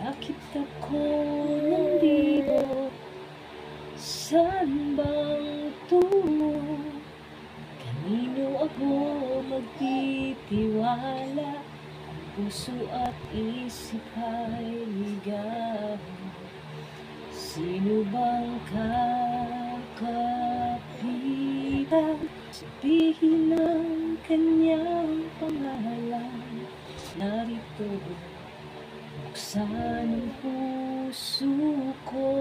Bakit ako nandito? Saan bang tungo? Kanino ako magtitiwala? Ang puso at isip ay ligaw. Sino bang kakapitan? Sabihin ng kanyang pangalan. Narito, buksan ang puso ko.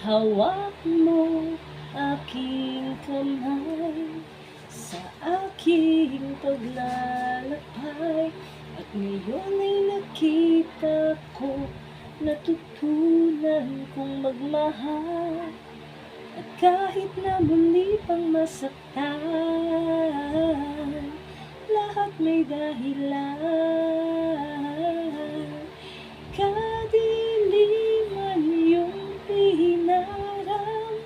Hawak mo aking kamay sa aking paglalakbay. At ngayon ay nakita ko, natutunan kong magmahal. At kahit na muli pang masaktan, lahat may dahilan. Kadiliman yung pinarang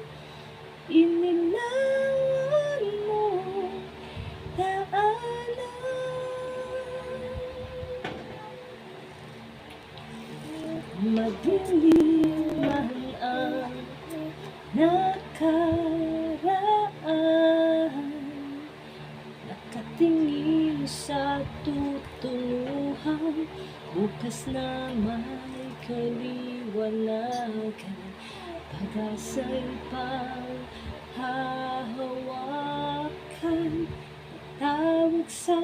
inilaan mo daanan. Madilim man ang nakaraan, nakatingin sa tutuluhan. Bukas na may kaliwanagan, pag-asa'y panghahawakan. Tawag sa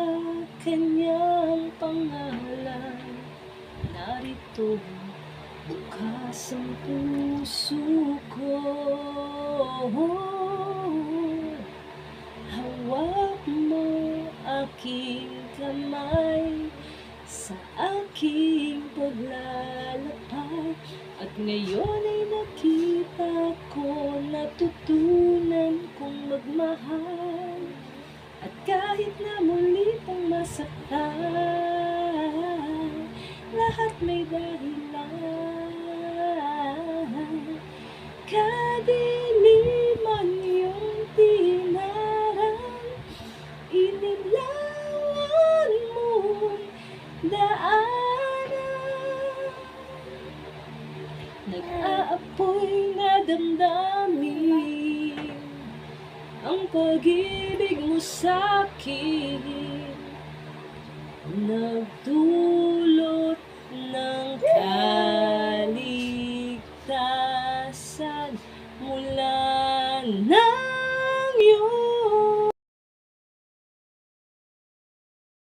kanyang pangalan. Narito, bukas ang puso ko. Hawak mo aking kamay sa aking paglalakbay. At ngayon ay nakita ko, natutunan kong magmahal. At kahit na muli pang masaktan, lahat may dahilan. Kadiliman yung tinarang inilaan mong daanan. Nag-aapoy na damdamin ang pag-ibig mo sa'kin.